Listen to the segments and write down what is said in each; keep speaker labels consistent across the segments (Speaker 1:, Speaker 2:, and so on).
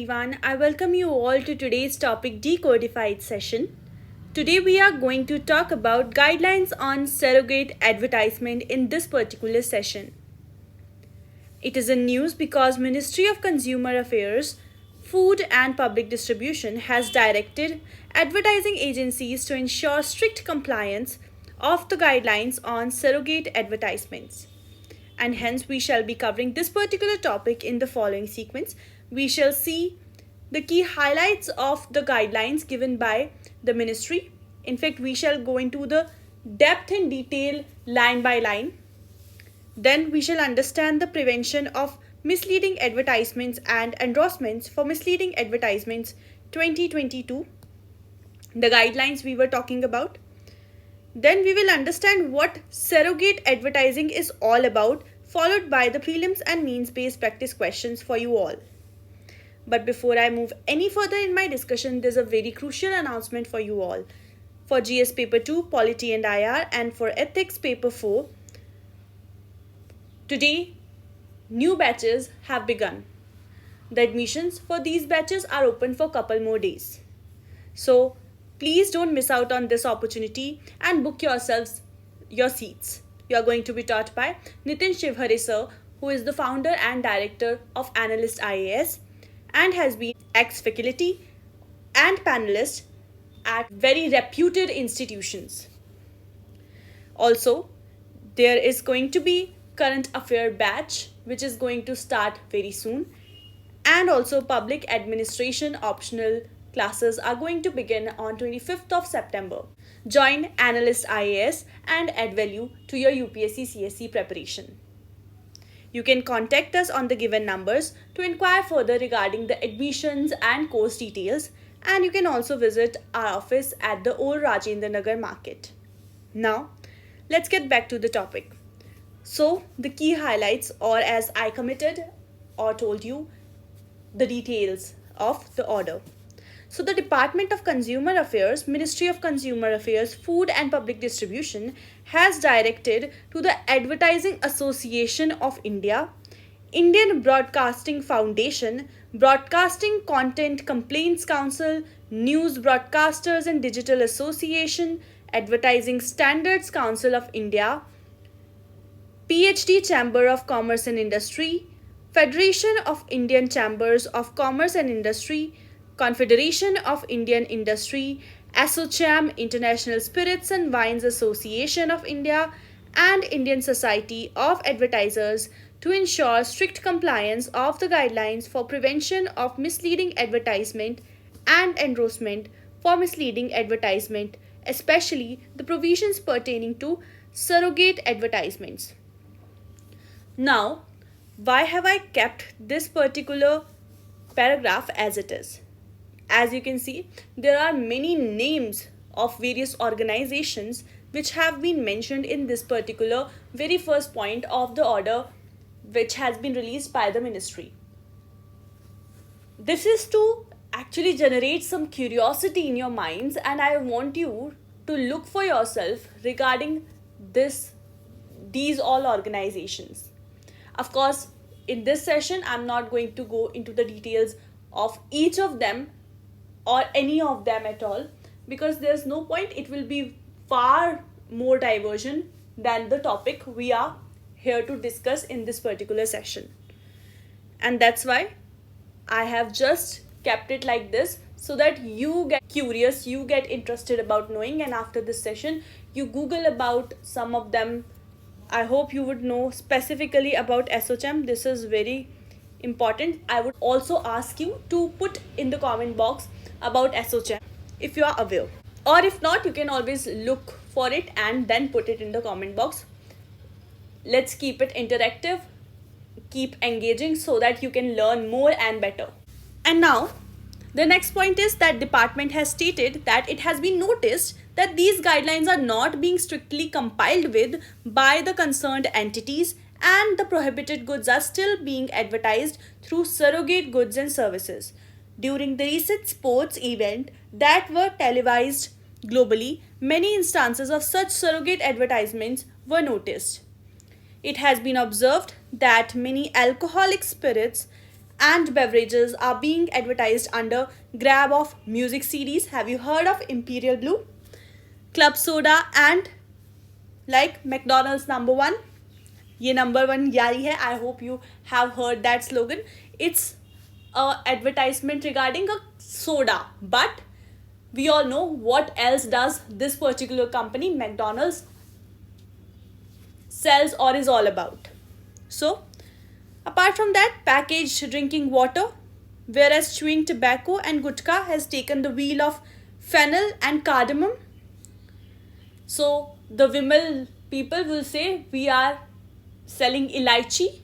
Speaker 1: everyone. I welcome you all to today's topic decodified session. Today we are going to talk about guidelines on surrogate advertisement in this particular session. It is in news because Ministry of Consumer Affairs, Food and Public Distribution has directed advertising agencies to ensure strict compliance of the guidelines on surrogate advertisements. And hence we shall be covering this particular topic in the following sequence. We shall see the key highlights of the guidelines given by the ministry. In fact, we shall go into the depth and detail line by line. Then we shall understand the prevention of misleading advertisements and endorsements for misleading advertisements 2022, the guidelines we were talking about. Then we will understand what surrogate advertising is all about, followed by the prelims and means-based practice questions for you all. But before I move any further in my discussion, there's a very crucial announcement for you all. For GS Paper 2, Polity and IR, and for Ethics Paper 4, today new batches have begun. The admissions for these batches are open for a couple more days. So please don't miss out on this opportunity and book yourselves your seats. You are going to be taught by Nitin Shivhare sir, who is the founder and director of Analyst IAS and has been ex-faculty and panelist at very reputed institutions. Also, there is going to be current affair batch which is going to start very soon, and also public administration optional classes are going to begin on 25th of September. Join Analyst IAS and add value to your UPSC CSE preparation. You can contact us on the given numbers to inquire further regarding the admissions and course details, and you can also visit our office at the old Rajendra Nagar market. Now, let's get back to the topic. So, the key highlights, or as I committed or told you, the details of the order. So the Department of Consumer Affairs, Ministry of Consumer Affairs, Food and Public Distribution has directed to the Advertising Association of India, Indian Broadcasting Foundation, Broadcasting Content Complaints Council, News Broadcasters and Digital Association, Advertising Standards Council of India, PhD Chamber of Commerce and Industry, Federation of Indian Chambers of Commerce and Industry, Confederation of Indian Industry, ASSOCHAM, International Spirits and Wines Association of India, and Indian Society of Advertisers to ensure strict compliance of the guidelines for prevention of misleading advertisement and endorsement for misleading advertisement, especially the provisions pertaining to surrogate advertisements. Now, why have I kept this particular paragraph as it is? As you can see, there are many names of various organizations which have been mentioned in this particular very first point of the order which has been released by the ministry. This is to actually generate some curiosity in your minds, and I want you to look for yourself regarding these all organizations. Of course, in this session, I'm not going to go into the details of each of them or any of them at all, because there's no point. It will be far more diversion than the topic we are here to discuss in this particular session. And that's why I have just kept it like this, so that you get curious, you get interested about knowing, and after this session, you Google about some of them. I hope you would know specifically about ASSOCHAM. This is very important. I would also ask you to put in the comment box about ASSOCHAM if you are aware, or if not, you can always look for it and then put it in the comment box. Let's keep it interactive, keep engaging so that you can learn more and better. And now the next point is that department has stated that it has been noticed that these guidelines are not being strictly complied with by the concerned entities, and the prohibited goods are still being advertised through surrogate goods and services. During the recent sports event that were televised globally, many instances of such surrogate advertisements were noticed. It has been observed that many alcoholic spirits and beverages are being advertised under grab of music CDs. Have you heard of Imperial Blue, Club Soda, and like McDonald's number one? ये number one यारी है. I hope you have heard that slogan. It's a advertisement regarding a soda, but we all know what else does this particular company, McDonald's, sells or is all about. So, apart from that, packaged drinking water, whereas chewing tobacco and gutka has taken the wheel of fennel and cardamom. So, the Vimal people will say we are selling elaichi,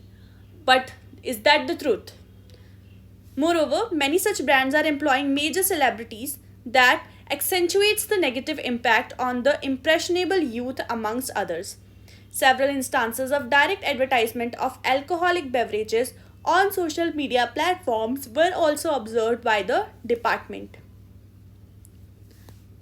Speaker 1: but is that the truth? Moreover, many such brands are employing major celebrities that accentuates the negative impact on the impressionable youth amongst others. Several instances of direct advertisement of alcoholic beverages on social media platforms were also observed by the department.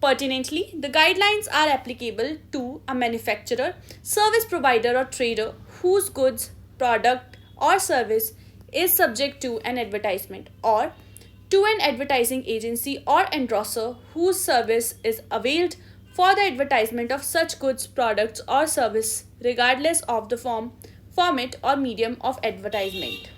Speaker 1: Pertinently, the guidelines are applicable to a manufacturer, service provider or trader whose goods, product or service is subject to an advertisement, or to an advertising agency or endorser whose service is availed for the advertisement of such goods, products or service regardless of the format or medium of advertisement.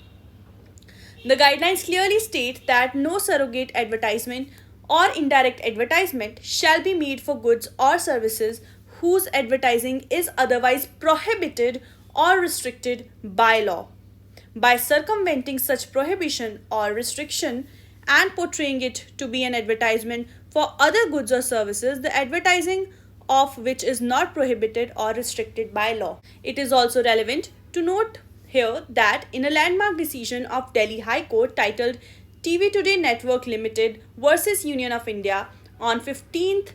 Speaker 1: The guidelines clearly state that no surrogate advertisement or indirect advertisement shall be made for goods or services whose advertising is otherwise prohibited or restricted by law. By circumventing such prohibition or restriction and portraying it to be an advertisement for other goods or services, the advertising of which is not prohibited or restricted by law. It is also relevant to note here that in a landmark decision of Delhi High Court titled TV Today Network Limited versus Union of India on 15th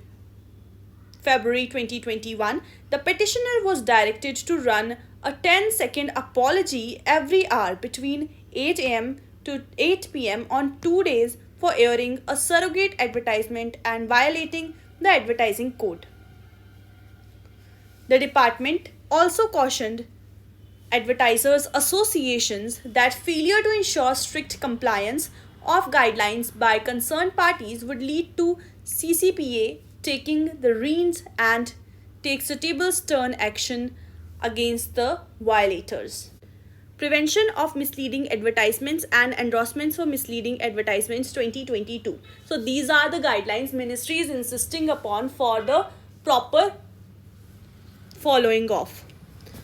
Speaker 1: February 2021, the petitioner was directed to run a 10-second apology every hour between 8 am to 8 pm on 2 days for airing a surrogate advertisement and violating the advertising code. The department also cautioned advertisers associations that failure to ensure strict compliance of guidelines by concerned parties would lead to CCPA taking the reins and take suitable stern action against the violators. Prevention of misleading advertisements and endorsements for misleading advertisements 2022. So these are the guidelines ministry is insisting upon for the proper following of.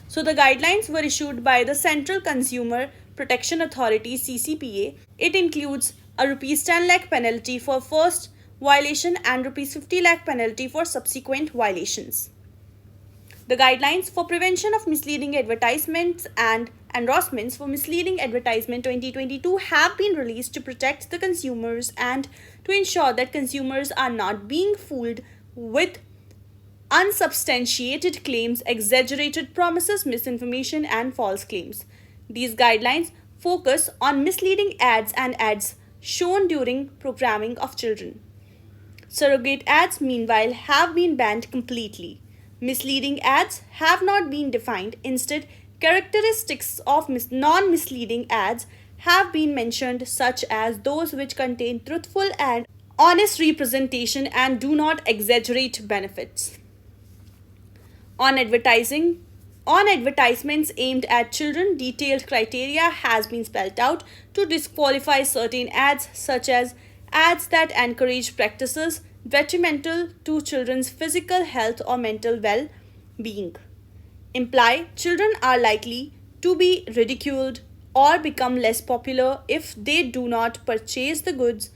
Speaker 1: So the guidelines were issued by the Central Consumer Protection Authority CCPA. It includes a rupees 10 lakh penalty for first violation and rupees 50 lakh penalty for subsequent violations. The guidelines for prevention of misleading advertisements and endorsements for misleading advertisement 2022 have been released to protect the consumers and to ensure that consumers are not being fooled with unsubstantiated claims, exaggerated promises, misinformation, and false claims. These guidelines focus on misleading ads and ads shown during programming of children. Surrogate ads, meanwhile, have been banned completely. Misleading ads have not been defined. Instead, characteristics of non-misleading ads have been mentioned, such as those which contain truthful and honest representation and do not exaggerate benefits. On advertisements aimed at children, detailed criteria has been spelled out to disqualify certain ads, such as ads that encourage practices detrimental to children's physical health or mental well-being, imply children are likely to be ridiculed or become less popular if they do not purchase the goods,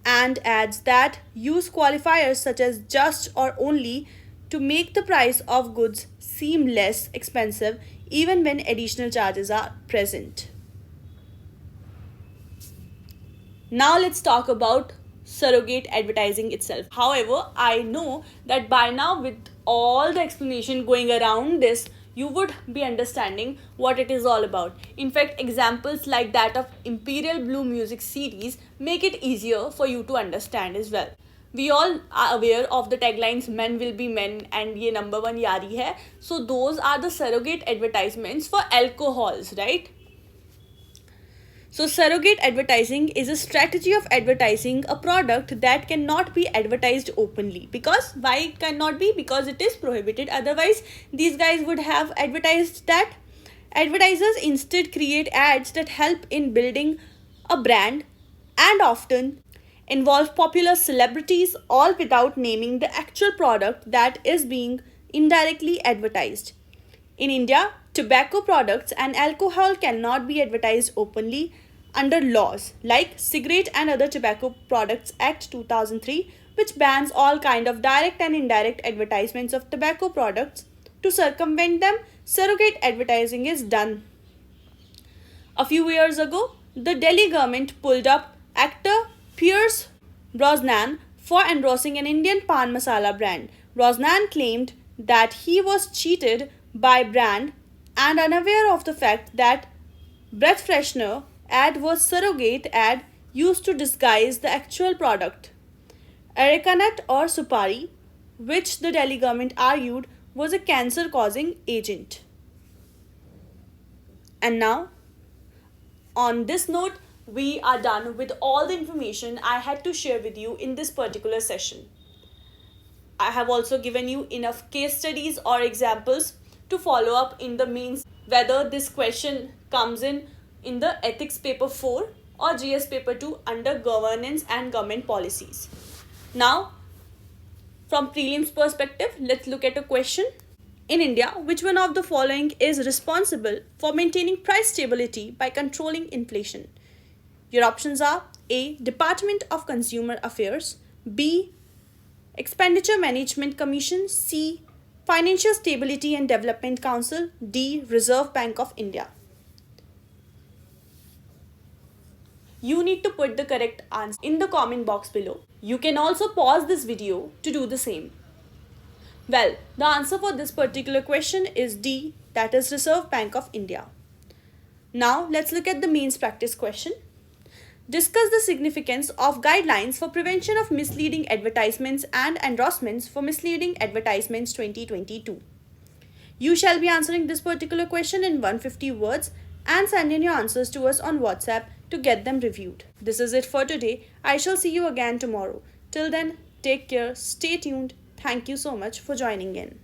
Speaker 1: and ads that use qualifiers such as just or only to make the price of goods seem less expensive even when additional charges are present. Now let's talk about surrogate advertising itself. However, I know that by now with all the explanation going around this, you would be understanding what it is all about. In fact, examples like that of Imperial Blue music series make it easier for you to understand as well. We all are aware of the taglines men will be men and ye number one yari hai. So those are the surrogate advertisements for alcohols, right? So, surrogate advertising is a strategy of advertising a product that cannot be advertised openly. Because why it cannot be? Because it is prohibited. Otherwise, these guys would have advertised that. Advertisers instead create ads that help in building a brand and often involve popular celebrities, all without naming the actual product that is being indirectly advertised. In India, tobacco products and alcohol cannot be advertised openly under laws like Cigarette and Other Tobacco Products Act 2003, which bans all kind of direct and indirect advertisements of tobacco products. To circumvent them, surrogate advertising is done. A few years ago, the Delhi government pulled up actor Pierce Brosnan for endorsing an Indian pan masala brand. Brosnan claimed that he was cheated by brand and unaware of the fact that breath freshener ad was surrogate ad used to disguise the actual product. Areca nut or supari, which the Delhi government argued was a cancer causing agent. And now, on this note, we are done with all the information I had to share with you in this particular session. I have also given you enough case studies or examples to follow up in the mains, whether this question comes in the ethics paper 4 or GS paper 2 under governance and government policies. Now, from prelims perspective, let's look at a question. In India, which one of the following is responsible for maintaining price stability by controlling inflation? Your options are A. Department of Consumer Affairs, B. Expenditure Management Commission, C. Financial Stability and Development Council, D. Reserve Bank of India. You need to put the correct answer in the comment box below. You can also pause this video to do the same. Well, the answer for this particular question is D, that is Reserve Bank of India. Now, let's look at the mains practice question. Discuss the significance of guidelines for prevention of misleading advertisements and endorsements for misleading advertisements 2022. You shall be answering this particular question in 150 words and send in your answers to us on WhatsApp to get them reviewed. This is it for today. I shall see you again tomorrow. Till then, take care, stay tuned. Thank you so much for joining in.